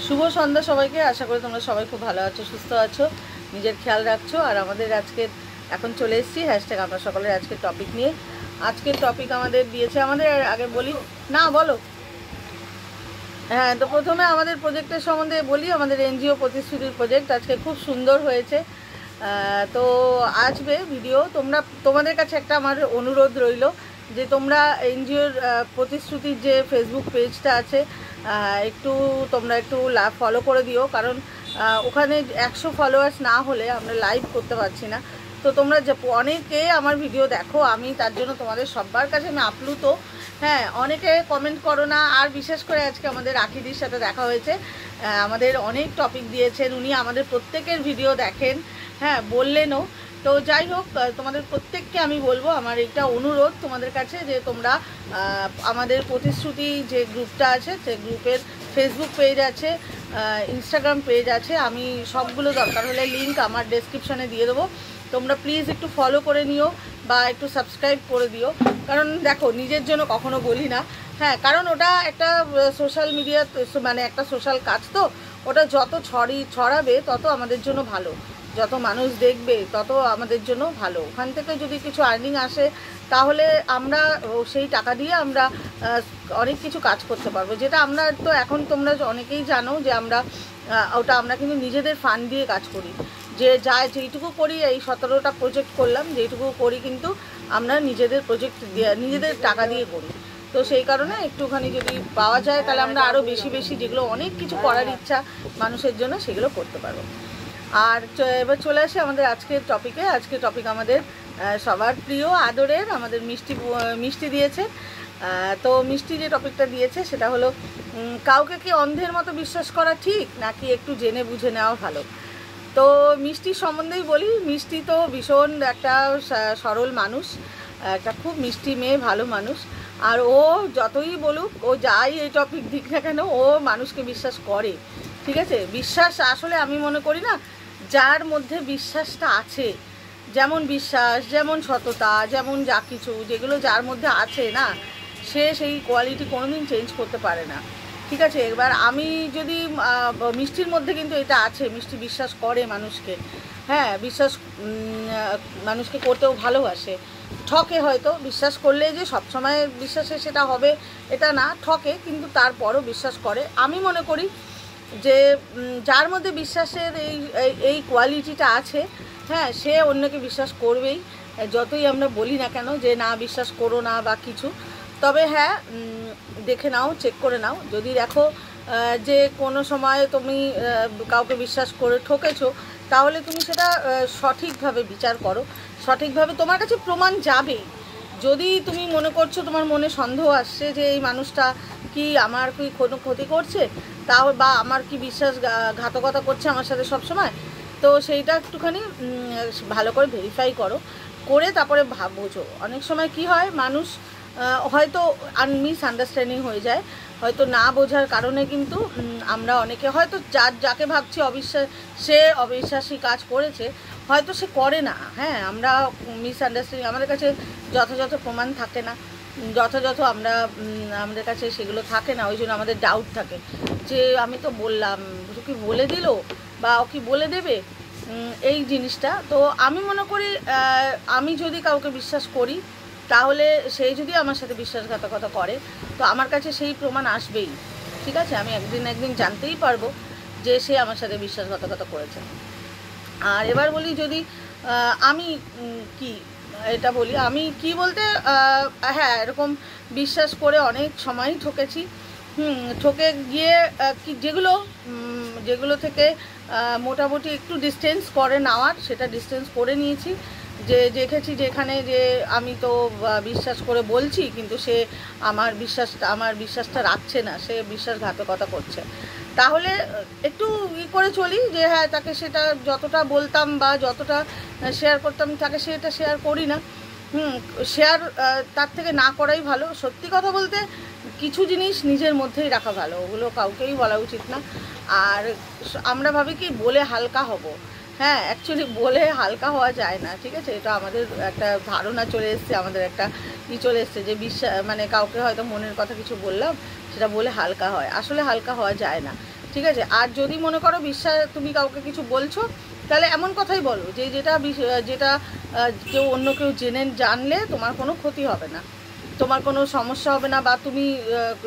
শুভ সন্ধ্যা সবাইকে। আশা করি তোমরা সবাই খুব ভালো আছো, সুস্থ আছো, নিজের খেয়াল রাখছো। আর আমাদের আজকে এখন চলে এসেছি হ্যাশট্যাগ আমরা সকলের আজকের টপিক নিয়ে। আজকের টপিক আমাদের দিয়েছে, আমাদের আগে বলি না, বলো। হ্যাঁ, তো প্রথমে আমাদের প্রজেক্টের সম্বন্ধে বলি। আমাদের এনজিও প্রতিশ্রুতির প্রজেক্ট আজকে খুব সুন্দর হয়েছে। তো আসবে ভিডিও। তোমাদের কাছে একটা আমার অনুরোধ রইল যে তোমরা এনজিওর প্রতিশ্রুতির যে ফেসবুক পেজটা আছে তোমরা একটু ফলো করে দিও, কারণ ওখানে 100 ফলোয়ার্স না হলে আমরা লাইভ করতে পারছি না। তো তোমরা যে অনেকে আমার ভিডিও দেখো, আমি তার জন্য তোমাদের সবার কাছে আমি আপ্লুত। হ্যাঁ, অনেকে কমেন্ট করো না। আর বিশেষ করে আজকে আমাদের রাখিদির সাথে দেখা হয়েছে, আমাদের অনেক টপিক দিয়েছেন, উনি আমাদের প্রত্যেকের ভিডিও দেখেন। হ্যাঁ, বললেনও। তো যাই হোক, তোমাদের প্রত্যেককে আমি বলবো, আমার একটা অনুরোধ তোমাদের কাছে যে তোমরা আমাদের প্রতিশ্রুতি যে গ্রুপটা আছে, সেই গ্রুপের ফেসবুক পেজ আছে, ইনস্টাগ্রাম পেজ আছে, আমি সবগুলো দরকার হলে লিঙ্ক আমার ডেসক্রিপশানে দিয়ে দেবো। তোমরা প্লিজ একটু ফলো করে নিও বা একটু সাবস্ক্রাইব করে দিও। কারণ দেখো, নিজের জন্য কখনো বলি না। হ্যাঁ, কারণ ওটা একটা সোশ্যাল মিডিয়া, মানে একটা সোশ্যাল কাজ। তো ওটা যত ছড়াবে তত আমাদের জন্য ভালো, যত মানুষ দেখবে তত আমাদের জন্য ভালো। ওখান থেকে যদি কিছু আর্নিং আসে তাহলে আমরা সেই টাকা দিয়ে আমরা অনেক কিছু কাজ করতে পারবো, যেটা আমরা তো এখন তোমরা অনেকেই জানো যে আমরা কিন্তু নিজেদের ফান্ড দিয়ে কাজ করি। যেইটুকু করি, এই 17টা প্রজেক্ট করলাম, যেইটুকু করি কিন্তু আমরা নিজেদের প্রজেক্ট দিয়ে, নিজেদের টাকা দিয়ে করি। তো সেই কারণে একটুখানি যদি পাওয়া যায় তাহলে আমরা আরও বেশি বেশি যেগুলো অনেক কিছু করার ইচ্ছা মানুষের জন্য, সেগুলো করতে পারবো। আর এবার চলে আসি আমাদের আজকের টপিকে। আজকের টপিক আমাদের সবার প্রিয় আদরের, আমাদের মিষ্টি দিয়েছে। তো মিষ্টি যে টপিকটা দিয়েছে সেটা হলো, কাউকে কি অন্ধের মতো বিশ্বাস করা ঠিক, নাকি একটু জেনে বুঝে নেওয়া ভালো। তো মিষ্টির সম্বন্ধেই বলি। মিষ্টি তো ভীষণ একটা সরল মানুষ, একটা খুব মিষ্টি মেয়ে, ভালো মানুষ। আর ও যতই বলুক, ও যাই এই টপিক দিক না কেন, ও মানুষকে বিশ্বাস করে। ঠিক আছে, বিশ্বাস আসলে আমি মনে করি না, যার মধ্যে বিশ্বাসটা আছে, যেমন বিশ্বাস, যেমন সততা, যেমন যা কিছু যেগুলো যার মধ্যে আছে না, সে সেই কোয়ালিটি কোনোদিন চেঞ্জ করতে পারে না। ঠিক আছে, এবার আমি যদি মিষ্টির মধ্যে কিন্তু এটা আছে, মিষ্টি বিশ্বাস করে মানুষকে। হ্যাঁ, বিশ্বাস মানুষকে করতেও ভালোবাসে। ঠকে হয়তো, বিশ্বাস করলে যে সবসময় বিশ্বাসে সেটা হবে এটা না, ঠকে, কিন্তু তারপরও বিশ্বাস করে। আমি মনে করি যে যার মধ্যে বিশ্বাসের এই কোয়ালিটিটা আছে, হ্যাঁ, সে অন্যকে বিশ্বাস করবেই, যতই আমরা বলি না কেন যে না বিশ্বাস করো না বা কিছু। তবে হ্যাঁ, দেখে নাও, চেক করে নাও। যদি দেখো যে কোনো সময় তুমি কাউকে বিশ্বাস করে ঠকেছো, তাহলে তুমি সেটা সঠিকভাবে বিচার করো, সঠিকভাবে তোমার কাছে প্রমাণ যাবে। যদি তুমি মনে করছো, তোমার মনে সন্দেহ আসছে যে এই মানুষটা কি আমার কি কোনো ক্ষতি করছে, তাও বা আমার কি বিশ্বাসঘাতকতা করছে আমার সাথে সব সময়, তো সেইটা একটুখানি ভালো করে ভেরিফাই করো, করে তারপরে বোঝো। অনেক সময় কি হয়, মানুষ হয়তো মিসআন্ডারস্ট্যান্ডিং হয়ে যায়, হয়তো না বোঝার কারণে কিন্তু আমরা অনেকে হয়তো যাকে ভাবছি সে অবিশ্বাসী কাজ করেছে, হয়তো সে করে না। হ্যাঁ, আমরা মিসআন্ডারস্ট্যান্ডিং, আমাদের কাছে যথাযথ প্রমাণ থাকে না, আমাদের কাছে সেগুলো থাকে না, ওই জন্য আমাদের ডাউট থাকে যে আমি তো বললাম, ও কি বলে দিল বা ও কি বলে দেবে, এই জিনিসটা। তো আমি মনে করি, আমি যদি কাউকে বিশ্বাস করি, তাহলে সেই যদি আমার সাথে বিশ্বাসঘাতকতা করে, তো আমার কাছে সেই প্রমাণ আসবেই। ঠিক আছে, আমি একদিন জানতেই পারবো যে সে আমার সাথে বিশ্বাসঘাতকতা করেছে। আর এবার বলি, যদি আমি কি এটা বলি, আমি কি বলতে, হ্যাঁ, এরকম বিশ্বাস করে অনেক সময় ঠকেছি। ঠকে গিয়ে যেগুলো থেকে মোটামুটি একটু ডিস্টেন্স করে নেওয়ার, সেটা ডিস্টেন্স করে নিয়েছি। যে দেখেছি যেখানে যে আমি তো বিশ্বাস করে বলছি, কিন্তু সে আমার বিশ্বাসটা রাখছে না, সে বিশ্বাসঘাতকতা করছে, তাহলে একটু করে চলি যে হ্যাঁ, তাকে সেটা যতটা বলতাম বা যতটা শেয়ার করতাম, তাকে সেটা শেয়ার করি না। শেয়ার তার থেকে না করাই ভালো। সত্যি কথা বলতে, কিছু জিনিস নিজের মধ্যেই রাখা ভালো, ওগুলো কাউকেই বলা উচিত না। আর আমরা ভাবি কি বলে হালকা হব, হ্যাঁ, অ্যাকচুয়ালি বলে হালকা হওয়া যায় না। ঠিক আছে, এটা আমাদের একটা ধারণা চলে এসছে, আমাদের একটা চলে এসছে যে বিশ্বাস, মানে কাউকে হয়তো মনের কথা কিছু বললাম, সেটা বলে হালকা হয়, আসলে হালকা হওয়া যায় না। ঠিক আছে। আর যদি মনে করো বিশ্বাস তুমি কাউকে কিছু বলছো, তাহলে এমন কথাই বলো যে যেটা যেটা কেউ অন্য কেউ জানলে তোমার কোনো ক্ষতি হবে না, তোমার কোনো সমস্যা হবে না, বা তুমি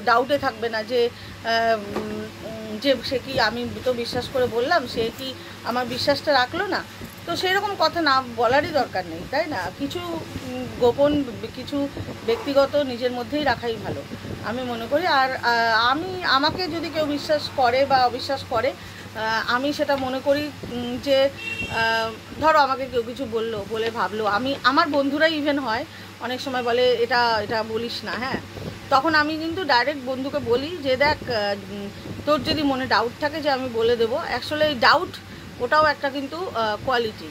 ডাউটে থাকবে না যে যে সে কি, আমি তো বিশ্বাস করে বললাম, সে কি আমার বিশ্বাসটা রাখলো না। তো সেই রকম কথা না বলারই দরকার নেই, তাই না? কিছু গোপন, কিছু ব্যক্তিগত নিজের মধ্যেই রাখাই ভালো আমি মনে করি। আর আমাকে যদি কেউ বিশ্বাস করে বা অবিশ্বাস করে, আমি সেটা মনে করি যে ধরো আমাকে কেউ কিছু বলে ভাবলো, আমার বন্ধুরাই ইভেন হয় অনেক সময় বলে এটা এটা বলিস না, হ্যাঁ, তখন আমি কিন্তু ডাইরেক্ট বন্ধুকে বলি যে দেখ, তোর যদি মনে ডাউট থাকে যে আমি বলে দেবো, অ্যাকচুয়ালি এই ডাউট ওটাও একটা কিন্তু কোয়ালিটি,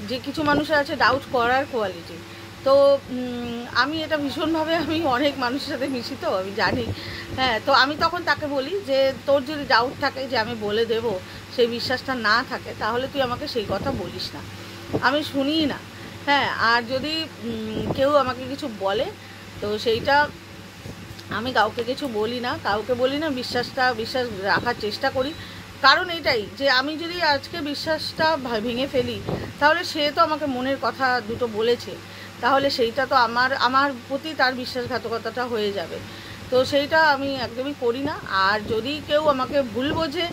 যে কিছু মানুষের আছে ডাউট করার কোয়ালিটি। তো আমি এটা ভীষণভাবে, আমি অনেক মানুষের সাথে মিশি, তো আমি জানি, হ্যাঁ। তো আমি তখন তাকে বলি যে তোর যদি ডাউট থাকে যে আমি বলে দেব, সেই বিশ্বাসটা না থাকে, তাহলে তুই আমাকে সেই কথা বলিস না, আমি শুনিই না, হ্যাঁ। আর যদি কেউ আমাকে কিছু বলে, তো সেইটা আমি কাউকে কিছু বলি না, বিশ্বাস রাখার চেষ্টা করি। কারণ এইটাই যে আমি যদি আজকে বিশ্বাসটা ভেঙে ফেলি, তাহলে সে তো আমাকে মনের কথা দুটো বলেছে, তাহলে সেইটা তো আমার প্রতি তার বিশ্বাসঘাতকতাটা হয়ে যাবে। তো সেইটা আমি একদমই করি না। আর যদি কেউ আমাকে ভুল বোঝে,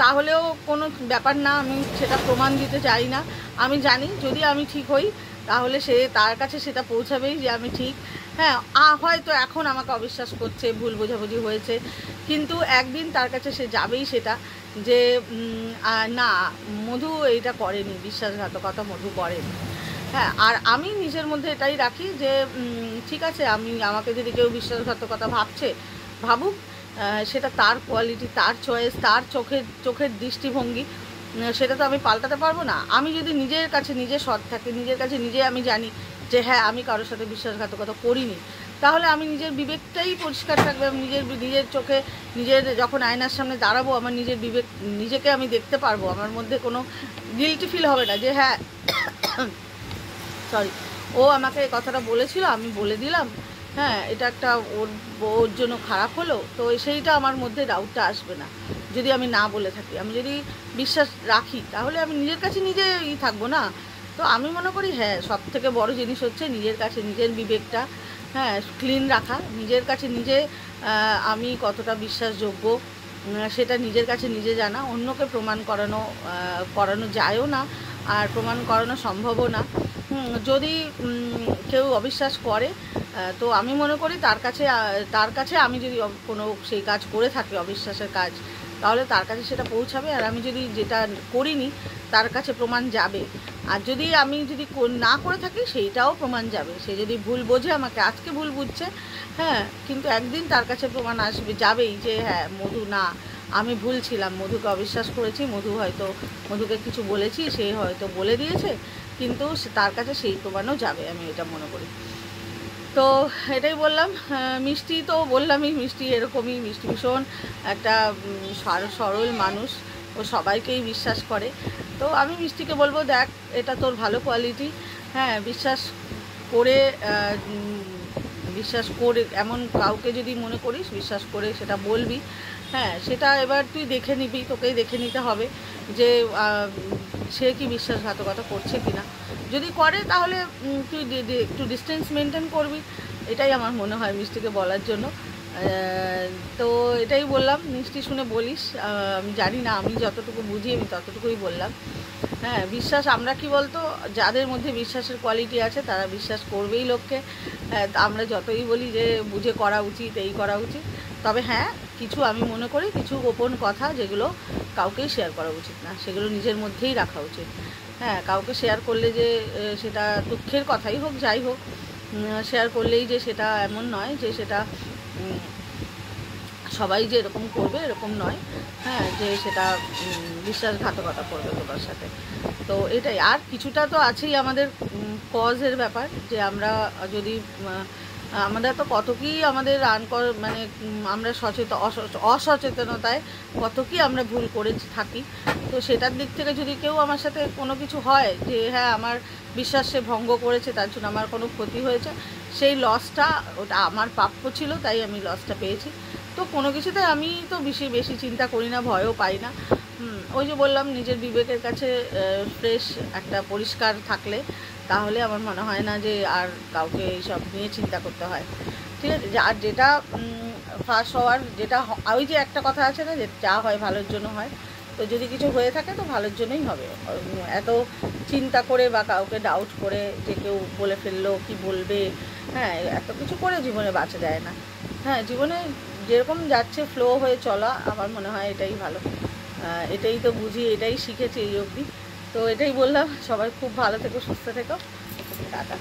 তাহলেও কোনো ব্যাপার না, আমি সেটা প্রমাণ দিতে চাই না। আমি জানি যদি আমি ঠিক হই, তাহলে তার কাছে সেটা পৌঁছাবেই যে আমি ঠিক, হ্যাঁ। হয়তো এখন আমাকে অবিশ্বাস করছে, ভুল বোঝাবুঝি হয়েছে, কিন্তু একদিন তার কাছে সে যাবেই সেটা, যে না, মধু এইটা করেনি, বিশ্বাসঘাতকতা মধু করেনি, হ্যাঁ। আর আমি নিজের মধ্যে এটাই রাখি যে ঠিক আছে, আমাকে যদি কেউ বিশ্বাসঘাতকতা ভাবুক, সেটা তার কোয়ালিটি, তার চয়েস, তার চোখের দৃষ্টিভঙ্গি, সেটা তো আমি পাল্টাতে পারবো না। আমি যদি নিজের কাছে নিজে সৎ থাকি, নিজের কাছে নিজে আমি জানি যে হ্যাঁ, আমি কারোর সাথে বিশ্বাসঘাতকতা করিনি, তাহলে আমি নিজের বিবেকটাই পরিষ্কার থাকবে। আমি নিজের চোখে যখন আয়নার সামনে দাঁড়াবো, আমার নিজেকে আমি দেখতে পারবো, আমার মধ্যে কোনো গিল্টি ফিল হবে না যে হ্যাঁ সরি, ও আমাকে এই কথাটা বলেছিল, আমি বলে দিলাম, হ্যাঁ, এটা একটা ওর জন্য খারাপ হলো, তো সেইটা আমার মধ্যে ডাউটটা আসবে না যদি আমি না বলে থাকি। আমি যদি বিশ্বাস রাখি, তাহলে আমি নিজের কাছে নিজেই থাকবো না। তো আমি মনে করি হ্যাঁ, সব থেকে বড় জিনিস হচ্ছে নিজের কাছে নিজের বিবেকটা, হ্যাঁ, ক্লিন রাখা, নিজের কাছে নিজে আমি কতটা বিশ্বাসযোগ্য, সেটা নিজের কাছে নিজে জানা। অন্যকে প্রমাণ করানো যায়ও না, আর প্রমাণ করানো সম্ভবও না। যদি কেউ অবিশ্বাস করে, তো আমি মনে করি তার কাছে আমি যদি কোনো সেই কাজ করে থাকি, অবিশ্বাসের কাজ, তাহলে তার কাছে সেটা পৌঁছাবে। আর আমি যদি যেটা করিনি, তার কাছে প্রমাণ যাবে। আর আমি যদি না করে থাকি, সেইটাও প্রমাণ যাবে। সে যদি ভুল বোঝে, আমাকে আজকে ভুল বুঝছে, হ্যাঁ, কিন্তু একদিন তার কাছে প্রমাণ যাবেই যে হ্যাঁ, মধু না, আমি ভুল ছিলাম, মধুকে অবিশ্বাস করেছি, মধুকে কিছু বলেছি, সে হয়তো বলে দিয়েছে, কিন্তু তার কাছে সেই প্রমাণও যাবে, আমি এটা মনে করি। তো এটাই বললাম। মিষ্টি তো বললামই, মিষ্টি এরকমই, মিষ্টি ভীষণ একটা সরল মানুষ, ও সবাইকেই বিশ্বাস করে। তো আমি মিষ্টিকে বলবো, দেখ, এটা তোর ভালো কোয়ালিটি, হ্যাঁ, বিশ্বাস করে এমন কাউকে যদি মনে করিস, বিশ্বাস করে সেটা বলবি, হ্যাঁ, সেটা এবার তুই দেখে নিবি, তোকেই দেখে নিতে হবে যে সে কি বিশ্বাসঘাতকতা করছে কিনা। যদি করে, তাহলে তুই একটু ডিস্টেন্স মেনটেন করবি, এটাই আমার মনে হয় মিষ্টিকে বলার জন্য। তো এটাই বললাম, মিষ্টি শুনে বলিস। আমি জানি না, আমি যতটুকু বুঝি আমি ততটুকুই বললাম। হ্যাঁ, বিশ্বাস, আমরা কি বলতো, যাদের মধ্যে বিশ্বাসের কোয়ালিটি আছে তারা বিশ্বাস করবেই লোককে। আমরা যতই বলি যে বুঝে করা উচিত, এই করা উচিত, তবে হ্যাঁ, কিছু আমি মনে করি কিছু গোপন কথা যেগুলো কাউকেই শেয়ার করা উচিত না, সেগুলো নিজের মধ্যেই রাখা উচিত। হ্যাঁ, কাউকে শেয়ার করলে যে সেটা দুঃখের কথাই হোক, যাই হোক, শেয়ার করলেই যে সেটা এমন নয় যে সেটা সবাই যে এরকম করবে, এরকম নয়, হ্যাঁ, যে সেটা বিশ্বাসঘাতকতা করবে তোমার সাথে। তো এটাই। আর কিছুটা তো আছেই আমাদের কজের ব্যাপার, যে আমরা যদি আমরা তো কত কি আমাদের মানে আমরা অসচেতনতায় কত কি আমরা ভুল করে থাকি। তো সেটার দিক থেকে যদি কেউ আমার সাথে কোনো কিছু হয় যে হ্যাঁ, আমার বিশ্বাস সে ভঙ্গ করেছে, তার জন্য আমার কোনো ক্ষতি হয়েছে, সেই লসটা, ওটা আমার প্রাপ্য ছিল, তাই আমি লসটা পেয়েছি, তো কোনো কিছুতে আমি তো বেশি বেশি চিন্তা করি না, ভয়ও পাই না। ওই যে বললাম, নিজের বিবেকের কাছে ফ্রেশ একটা পরিষ্কার থাকলে তাহলে আমার মনে হয় না যে আর কাউকে এইসব নিয়ে চিন্তা করতে হয়। ঠিক আছে, আর যেটা ফাঁস হওয়ার, যেটা ওই যে একটা কথা আছে না, যে যা হয় ভালোর জন্য হয়। তো যদি কিছু হয়ে থাকে তো ভালোর জন্যই হবে। এত চিন্তা করে বা কাউকে ডাউট করে যে কেউ বলে ফেললো কি বলবে, হ্যাঁ, এত কিছু করে জীবনে বাঁচা যায় না। হ্যাঁ, জীবনে যেরকম যাচ্ছে ফ্লো হয়ে চলা আমার মনে হয় এটাই ভালো। এটাই তো বুঝি, এটাই শিখেছি এই অবধি। তো এটাই বললাম, সবাই খুব ভালো থেকো, সুস্থ থেকো, টাটা।